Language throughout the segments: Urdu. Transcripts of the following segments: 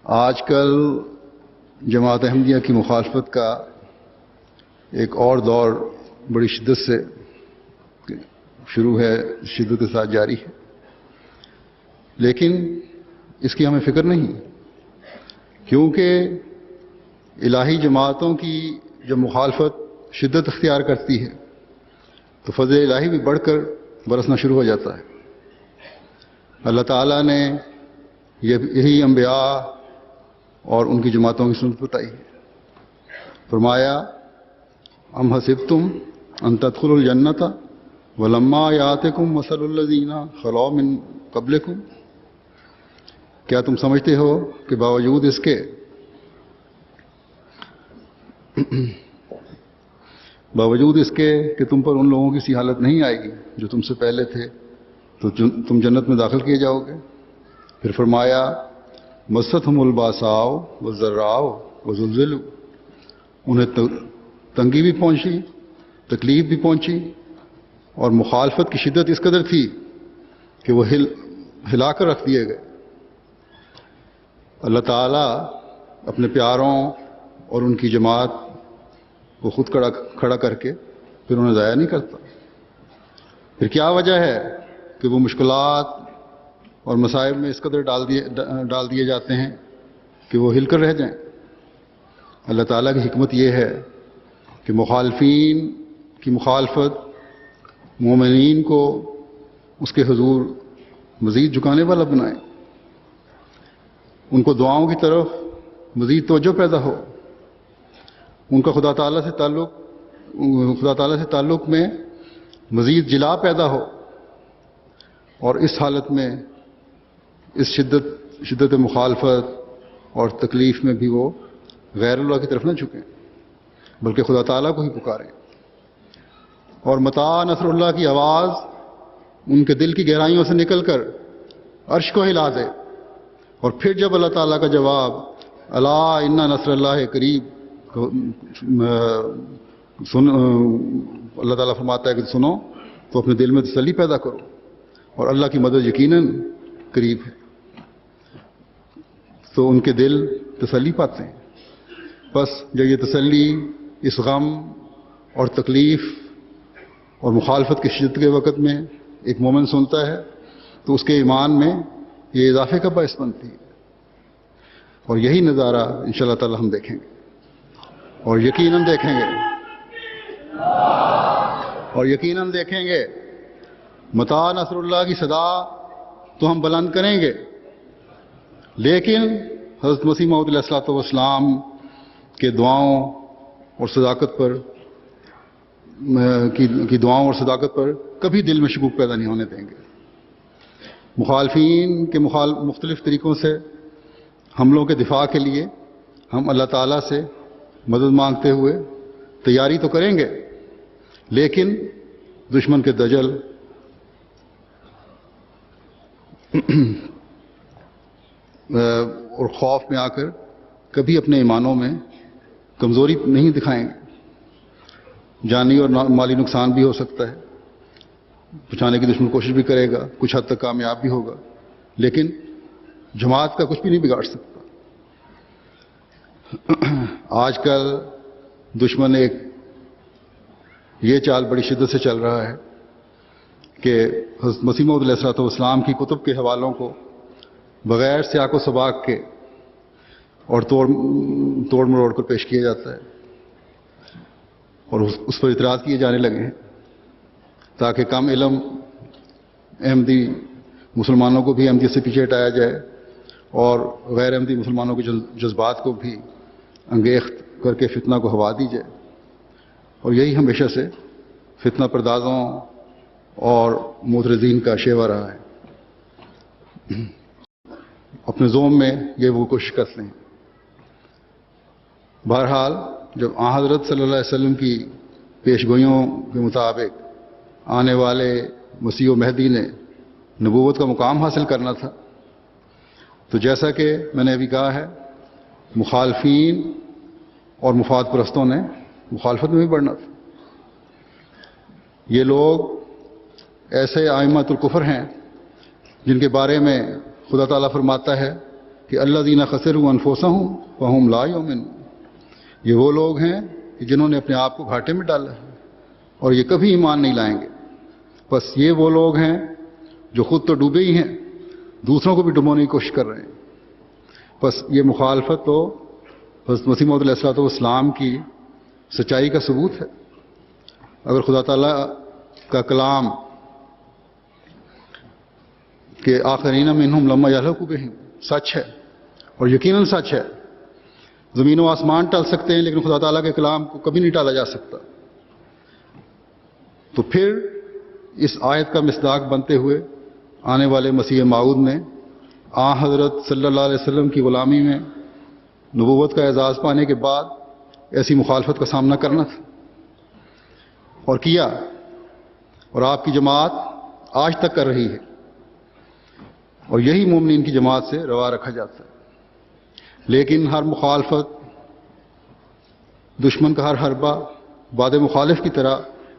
آج کل جماعت احمدیہ کی مخالفت کا ایک اور دور بڑی شدت سے شروع ہے، شدت کے ساتھ جاری ہے، لیکن اس کی ہمیں فکر نہیں، کیونکہ الہی جماعتوں کی جب مخالفت شدت اختیار کرتی ہے تو فضل الہی بھی بڑھ کر برسنا شروع ہو جاتا ہے۔ اللہ تعالیٰ نے یہی انبیاء اور ان کی جماعتوں کی سنت بتائی ہے۔ فرمایا ام حسبتم ان تدخلوا الجنۃ ولما یاتکم مثل الذین خلو من قبلکم، کیا تم سمجھتے ہو کہ باوجود اس کے کہ تم پر ان لوگوں کی سی حالت نہیں آئے گی جو تم سے پہلے تھے تو تم جنت میں داخل کیے جاؤ گے۔ پھر فرمایا مستہم الباساء والضراء وزلزلوا، انہیں تنگی بھی پہنچی، تکلیف بھی پہنچی، اور مخالفت کی شدت اس قدر تھی کہ وہ ہلا کر رکھ دیے گئے۔ اللہ تعالیٰ اپنے پیاروں اور ان کی جماعت کو خود کھڑا کر کے پھر انہیں ضائع نہیں کرتا۔ پھر کیا وجہ ہے کہ وہ مشکلات اور مصائب میں اس قدر ڈال دیے جاتے ہیں کہ وہ ہل کر رہ جائیں؟ اللہ تعالیٰ کی حکمت یہ ہے کہ مخالفین کی مخالفت مومنین کو اس کے حضور مزید جھکانے والا بنائے، ان کو دعاؤں کی طرف مزید توجہ پیدا ہو، ان کا خدا تعالیٰ سے تعلق میں مزید جلا پیدا ہو، اور اس حالت میں اس شدت مخالفت اور تکلیف میں بھی وہ غیر اللہ کی طرف نہ جھکیں بلکہ خدا تعالیٰ کو ہی پکاریں، اور متى نصر اللہ کی آواز ان کے دل کی گہرائیوں سے نکل کر عرش کو ہلا دے، اور پھر جب اللہ تعالیٰ کا جواب الا ان نصر اللہ قریب اللہ تعالیٰ فرماتا ہے کہ سنو، تو اپنے دل میں تسلی پیدا کرو، اور اللہ کی مدد یقیناً قریب ہے، تو ان کے دل تسلی پاتے ہیں۔ بس جب یہ تسلی اس غم اور تکلیف اور مخالفت کی شدت کے وقت میں ایک مومن سنتا ہے تو اس کے ایمان میں یہ اضافے کا باعث بنتی ہے، اور یہی نظارہ انشاءاللہ تعالی ہم دیکھیں گے، اور یقیناً دیکھیں گے متى نصر اللہ کی صدا تو ہم بلند کریں گے، لیکن حضرت مسیح موعود علیہ الصلوۃ والسلام کے دعاؤں اور صداقت پر کبھی دل میں شکوک پیدا نہیں ہونے دیں گے۔ مخالفین کے مختلف طریقوں سے حملوں کے دفاع کے لیے ہم اللہ تعالیٰ سے مدد مانگتے ہوئے تیاری تو کریں گے، لیکن دشمن کے دجل اور خوف میں آ کر کبھی اپنے ایمانوں میں کمزوری نہیں دکھائیں گے۔ جانی اور مالی نقصان بھی ہو سکتا ہے، بچانے کی دشمن کوشش بھی کرے گا، کچھ حد تک کامیاب بھی ہوگا، لیکن جماعت کا کچھ بھی نہیں بگاڑ سکتا۔ آج کل دشمن ایک یہ چال بڑی شدت سے چل رہا ہے کہ حضرت مسیح موعود علیہ الصلوۃ والسلام کی کتب کے حوالوں کو بغیر سیاق و سباق کے اور توڑ مروڑ کر پیش کیا جاتا ہے، اور اس پر اعتراض کیے جانے لگے ہیں تاکہ کم علم احمدی مسلمانوں کو بھی احمدیت سے پیچھے ہٹایا جائے، اور غیر احمدی مسلمانوں کے جذبات کو بھی انگیخت کر کے فتنہ کو ہوا دی جائے، اور یہی ہمیشہ سے فتنہ پردازوں اور معترضین کا شیوا رہا ہے۔ اپنے زوم میں یہ وہ کوشش کرتے ہیں۔ بہرحال جب حضرت صلی اللہ علیہ وسلم کی پیشگوئیوں کے مطابق آنے والے مسیح و مہدی نے نبوت کا مقام حاصل کرنا تھا، تو جیسا کہ میں نے ابھی کہا ہے مخالفین اور مفاد پرستوں نے مخالفت میں بھی بڑھنا تھا۔ یہ لوگ ایسے ائمۃ الکفر ہیں جن کے بارے میں خدا تعالیٰ فرماتا ہے کہ الذین خسروا انفسہم فہم لا یؤمنون، یہ وہ لوگ ہیں کہ جنہوں نے اپنے آپ کو گھاٹے میں ڈالا ہے اور یہ کبھی ایمان نہیں لائیں گے۔ بس یہ وہ لوگ ہیں جو خود تو ڈوبے ہی ہیں، دوسروں کو بھی ڈبونے کی کوشش کر رہے ہیں۔ بس یہ مخالفت تو حضرت مسیح موعود علیہ السلام کی سچائی کا ثبوت ہے۔ اگر خدا تعالیٰ کا کلام کہ آخرین منہم لما یلحقوا بہم سچ ہے، اور یقیناً سچ ہے، زمین و آسمان ٹل سکتے ہیں لیکن خدا تعالیٰ کے کلام کو کبھی نہیں ٹالا جا سکتا، تو پھر اس آیت کا مصداق بنتے ہوئے آنے والے مسیح موعود نے حضرت صلی اللہ علیہ وسلم کی غلامی میں نبوت کا اعزاز پانے کے بعد ایسی مخالفت کا سامنا کرنا تھا، اور کیا، اور آپ کی جماعت آج تک کر رہی ہے، اور یہی مومنین کی جماعت سے روا رکھا جاتا ہے۔ لیکن ہر مخالفت، دشمن کا ہر حربہ باد مخالف کی طرح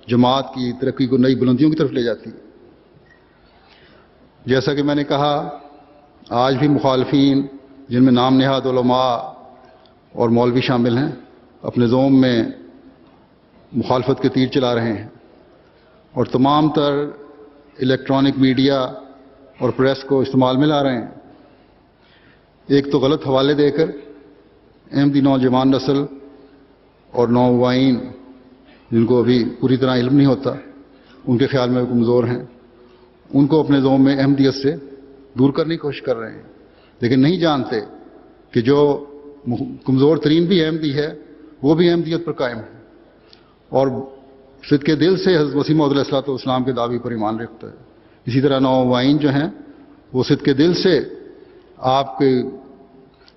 جماعت کی ترقی کو نئی بلندیوں کی طرف لے جاتی ہے۔ جیسا کہ میں نے کہا، آج بھی مخالفین جن میں نام نہاد علماء اور مولوی شامل ہیں اپنے زوم میں مخالفت کے تیر چلا رہے ہیں، اور تمام تر الیکٹرانک میڈیا اور پریس کو استعمال میں لا رہے ہیں، ایک تو غلط حوالے دے کر احمدی نوجوان نسل اور نووائین جن کو ابھی پوری طرح علم نہیں ہوتا، ان کے خیال میں وہ کمزور ہیں، ان کو اپنے زوم میں احمدیت سے دور کرنے کی کوشش کر رہے ہیں، لیکن نہیں جانتے کہ جو کمزور ترین بھی احمدی ہے وہ بھی احمدیت پر قائم ہے اور صدقے دل سے حضرت مسیح موعود علیہ السلام کے دعوی پر ایمان رکھتا ہے۔ اسی طرح نووائین جو ہیں وہ صدقے دل سے آپ کے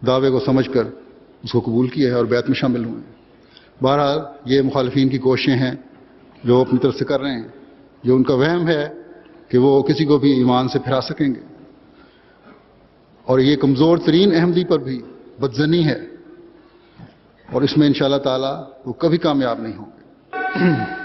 دعوے کو سمجھ کر اس کو قبول کیا ہے اور بیعت میں شامل ہوئے ہیں۔ بہرحال یہ مخالفین کی کوششیں ہیں جو اپنی طرف سے کر رہے ہیں، جو ان کا وہم ہے کہ وہ کسی کو بھی ایمان سے پھرا سکیں گے، اور یہ کمزور ترین احمدی پر بھی بدظنی ہے، اور اس میں انشاءاللہ تعالی وہ کبھی کامیاب نہیں ہوں گے۔